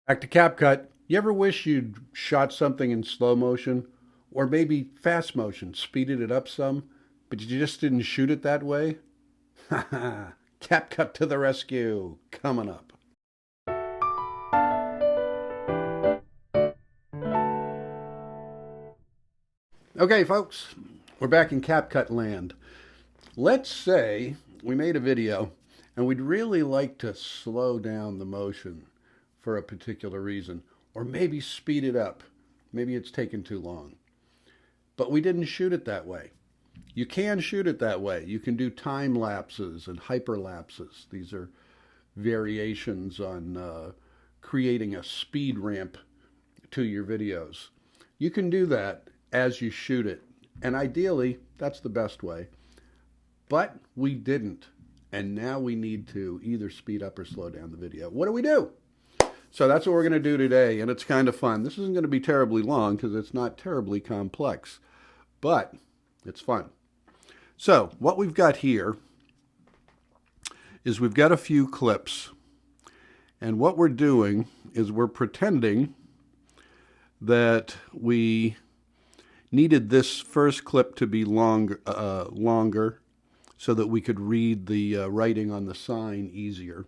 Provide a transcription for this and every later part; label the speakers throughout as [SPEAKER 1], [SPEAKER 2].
[SPEAKER 1] Back to CapCut. You ever wish you'd shot something in slow motion or maybe fast motion, speeded it up some, but you just didn't shoot it that way? Haha, CapCut to the rescue, coming up. Okay, folks, we're back in CapCut land. Let's say we made a video and we'd really like to slow down the motion for a particular reason, or maybe speed it up. Maybe it's taken too long. But we didn't shoot it that way. You can shoot it that way. You can do time lapses and hyperlapses. These are variations on creating a speed ramp to your videos. You can do that as you shoot it. And ideally, that's the best way. But we didn't. And now we need to either speed up or slow down the video. What do we do? So that's what we're going to do today, and it's kind of fun. This isn't going to be terribly long because it's not terribly complex, but it's fun. So what we've got here is we've got a few clips, and what we're doing is we're pretending that we needed this first clip to be longer so that we could read the writing on the sign easier.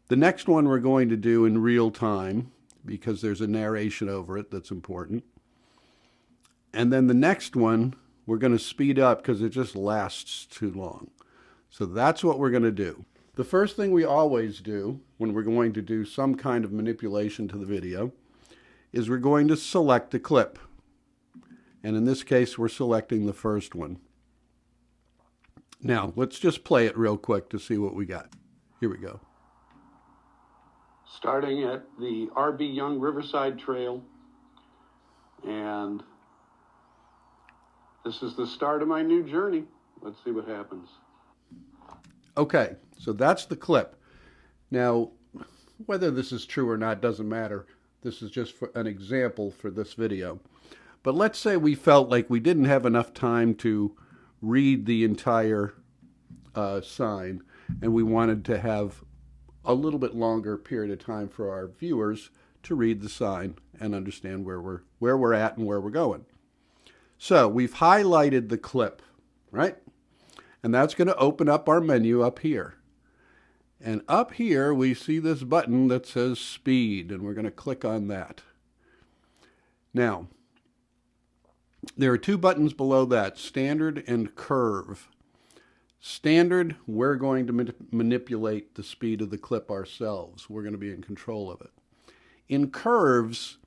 [SPEAKER 1] The next one we're going to do in real time because there's a narration over it that's important. And then the next one we're going to speed up because it just lasts too long. So that's what we're going to do. The first thing we always do when we're going to do some kind of manipulation to the video is we're going to select a clip. And in this case, we're selecting the first one. Now, let's just play it real quick to see what we got. Here we go. Starting at the R.B. Young Riverside Trail, and this is the start of my new journey. Let's see what happens. Okay, so that's the clip. Now, whether this is true or not doesn't matter. This is just for an example for this video. But let's say we felt like we didn't have enough time to read the entire sign, and we wanted to have a little bit longer period of time for our viewers to read the sign and understand where we're at and where we're going. So we've highlighted the clip, right? And that's going to open up our menu up here. And up here we see this button that says speed, and we're going to click on that. Now, there are two buttons below that, standard and curve. Standard, we're going to manipulate the speed of the clip ourselves. We're going to be in control of it. In curves,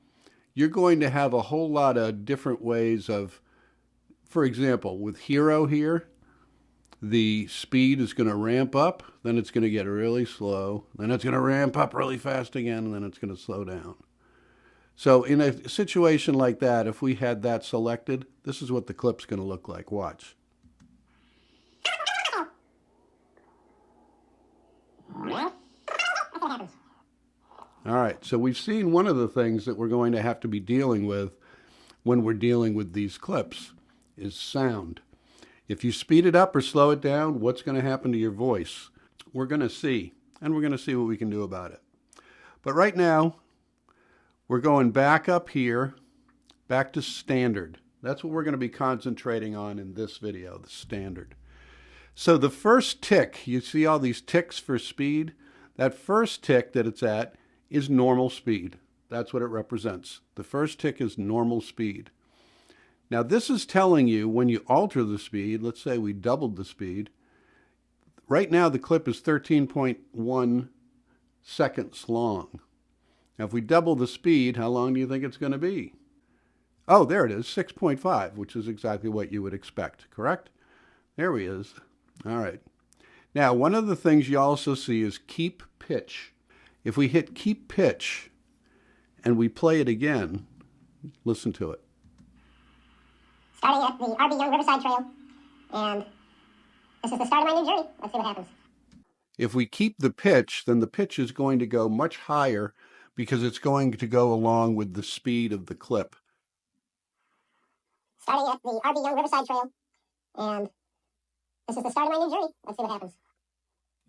[SPEAKER 1] you're going to have a whole lot of different ways of, for example, with Hero here, the speed is going to ramp up, then it's going to get really slow, then it's going to ramp up really fast again, and then it's going to slow down. So in a situation like that, if we had that selected, this is what the clip's going to look like. Watch. All right, so we've seen one of the things that we're going to have to be dealing with when we're dealing with these clips is sound. If you speed it up or slow it down, what's going to happen to your voice? We're going to see, and we're going to see what we can do about it. But right now, we're going back up here, back to standard. That's what we're going to be concentrating on in this video, the standard. So the first tick, you see all these ticks for speed? That first tick that it's at is normal speed. That's what it represents. The first tick is normal speed. Now this is telling you when you alter the speed, let's say we doubled the speed. Right now the clip is 13.1 seconds long. Now if we double the speed, how long do you think it's going to be? Oh, there it is, 6.5, which is exactly what you would expect, correct? There he is. All right. Now, one of the things you also see is keep pitch. If we hit keep pitch and we play it again, listen to it.
[SPEAKER 2] Starting at the R.B. Young Riverside Trail, and this is the start of my new journey. Let's see what happens.
[SPEAKER 1] If we keep the pitch, then the pitch is going to go much higher because it's going to go along with the speed of the clip.
[SPEAKER 2] Starting at the R.B. Young Riverside Trail, and this is the start of my new journey. Let's see what happens.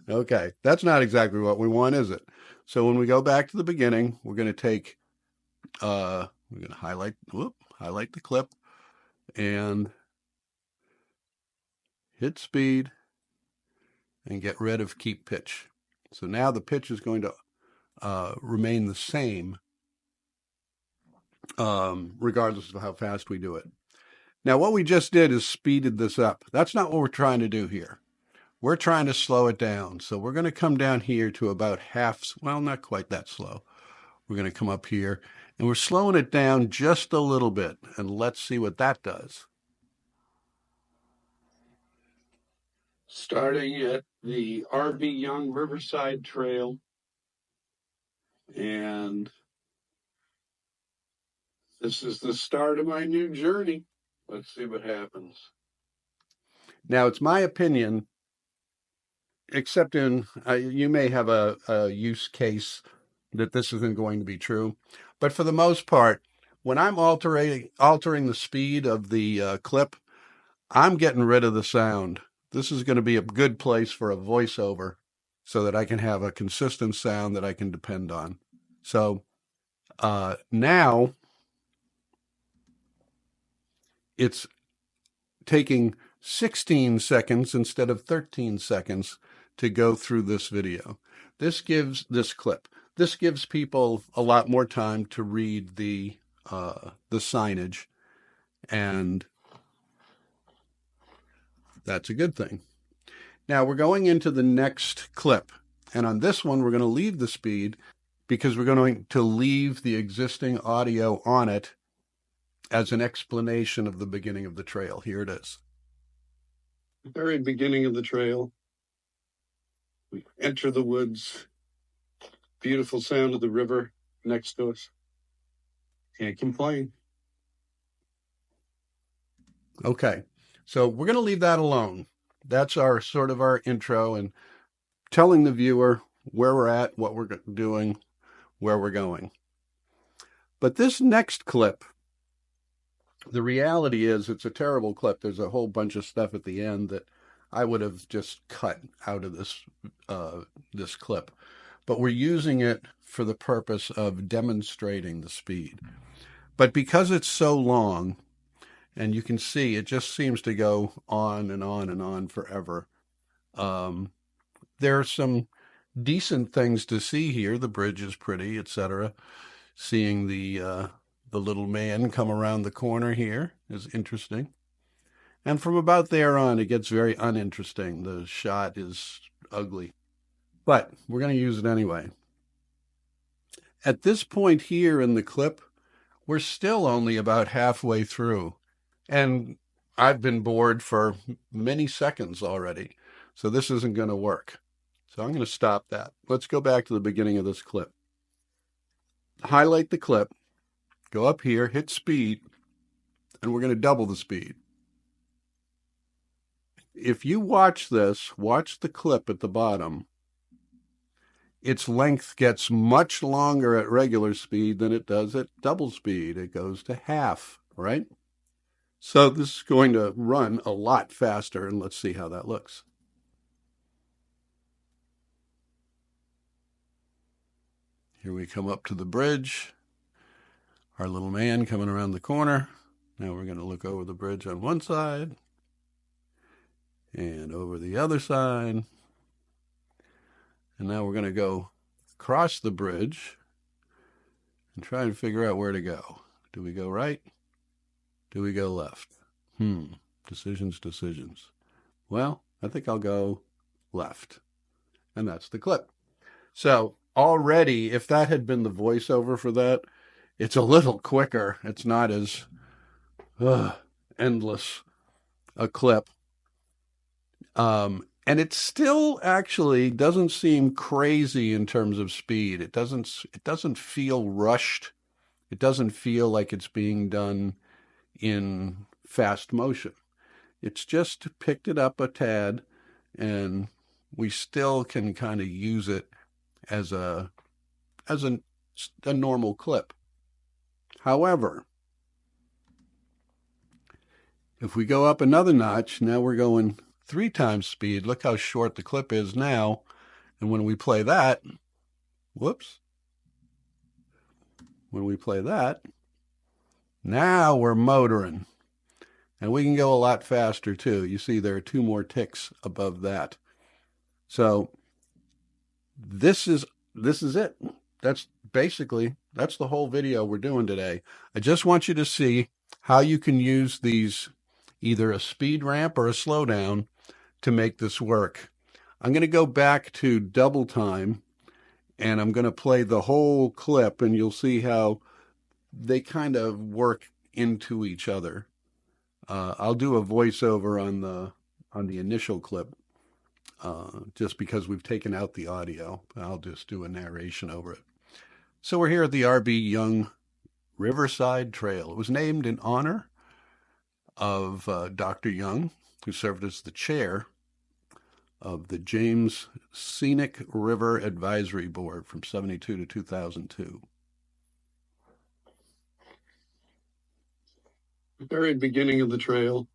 [SPEAKER 1] Okay, that's not exactly what we want, is it? So when we go back to the beginning, we're going to take, we're going to highlight the clip and hit speed and get rid of keep pitch. So now the pitch is going to remain the same regardless of how fast we do it. Now, what we just did is speeded this up. That's not what we're trying to do here. We're trying to slow it down. So we're going to come down here to about half, well, not quite that slow. We're going to come up here and we're slowing it down just a little bit. And let's see what that does. Starting at the R.B. Young Riverside Trail, and this is the start of my new journey. Let's see what happens. Now, it's my opinion, except in you may have a use case that this isn't going to be true, but for the most part, when I'm altering the speed of the clip, I'm getting rid of the sound. This is going to be a good place for a voiceover so that I can have a consistent sound that I can depend on. So now it's taking 16 seconds instead of 13 seconds to go through this video. This gives people a lot more time to read the signage, and that's a good thing. Now we're going into the next clip, and on this one we're going to leave the speed because we're going to leave the existing audio on it as an explanation of the beginning of the trail. Here it is. The very beginning of the trail. We enter the woods. Beautiful sound of the river next to us. Can't complain. Okay, so we're going to leave that alone. That's our sort of our intro and telling the viewer where we're at, what we're doing, where we're going. But this next clip, the reality is it's a terrible clip. There's a whole bunch of stuff at the end that I would have just cut out of this clip. But we're using it for the purpose of demonstrating the speed. But because it's so long, and you can see it just seems to go on and on and on forever, there are some decent things to see here. The bridge is pretty, etc. Seeing the little man come around the corner here is interesting. And from about there on, it gets very uninteresting. The shot is ugly. But we're going to use it anyway. At this point here in the clip, we're still only about halfway through. And I've been bored for many seconds already. So this isn't going to work. So I'm going to stop that. Let's go back to the beginning of this clip. Highlight the clip. Go up here, hit speed, and we're going to double the speed. If you watch this, watch the clip at the bottom, its length gets much longer at regular speed than it does at double speed. It goes to half, right? So this is going to run a lot faster, and let's see how that looks. Here we come up to the bridge. Our little man coming around the corner. Now we're going to look over the bridge on one side and over the other side. And now we're going to go across the bridge and try and figure out where to go. Do we go right? Do we go left? Decisions. Well, I think I'll go left. And that's the clip. So already, if that had been the voiceover for that, it's a little quicker. It's not as endless a clip. And it still actually doesn't seem crazy in terms of speed. It doesn't feel rushed. It doesn't feel like it's being done in fast motion. It's just picked it up a tad, and we still can kind of use it as a normal clip. However, if we go up another notch, now we're going 3 times speed. Look how short the clip is now And when we play that, whoops, when we play that, now we're motoring. And we can go a lot faster too. You see there are 2 more ticks above that. So this is it. That's the whole video we're doing today. I just want you to see how you can use these, either a speed ramp or a slowdown, to make this work. I'm going to go back to double time and I'm going to play the whole clip, and you'll see how they kind of work into each other. I'll do a voiceover on the initial clip, just because we've taken out the audio. I'll just do a narration over it. So we're here at the R.B. Young Riverside Trail. It was named in honor of Dr. Young, who served as the chair of the James Scenic River Advisory Board from 1972 to 2002. The very beginning of the trail,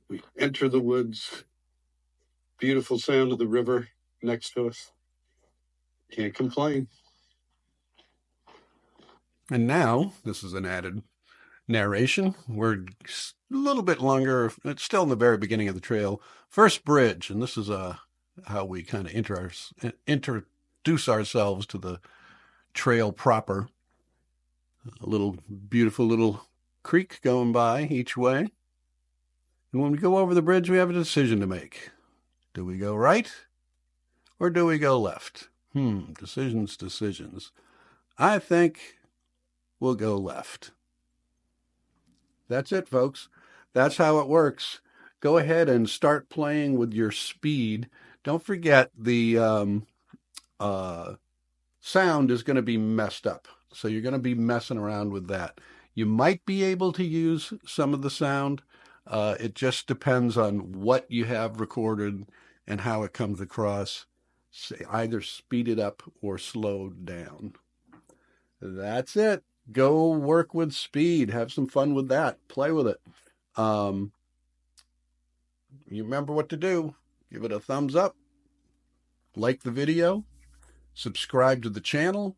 [SPEAKER 1] we enter the woods. Beautiful sound of the river next to us. Can't complain. And now, this is an added narration. We're a little bit longer. It's still in the very beginning of the trail. First bridge, and this is how we kind of introduce ourselves to the trail proper. A little beautiful little creek going by each way. And when we go over the bridge, we have a decision to make. Do we go right or do we go left? Decisions. I think we'll go left. That's it, folks. That's how it works. Go ahead and start playing with your speed. Don't forget the sound is going to be messed up. So you're going to be messing around with that. You might be able to use some of the sound. It just depends on what you have recorded and how it comes across. Say, either speed it up or slow down. That's it. Go work with speed. Have some fun with that. Play with it. You remember what to do. Give it a thumbs up. Like the video. Subscribe to the channel.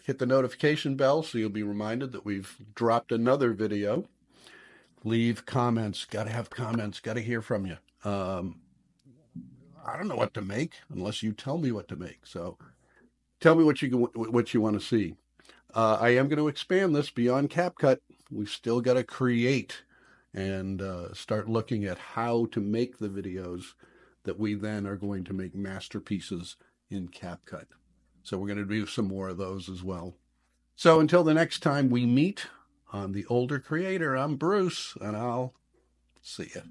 [SPEAKER 1] Hit the notification bell so you'll be reminded that we've dropped another video. Leave comments. Got to have comments. Got to hear from you. I don't know what to make unless you tell me what to make. So tell me what you want to see. I am going to expand this beyond CapCut. We've still got to create and start looking at how to make the videos that we then are going to make masterpieces in CapCut. So we're going to do some more of those as well. So until the next time we meet on The Older Creator, I'm Bruce, and I'll see you.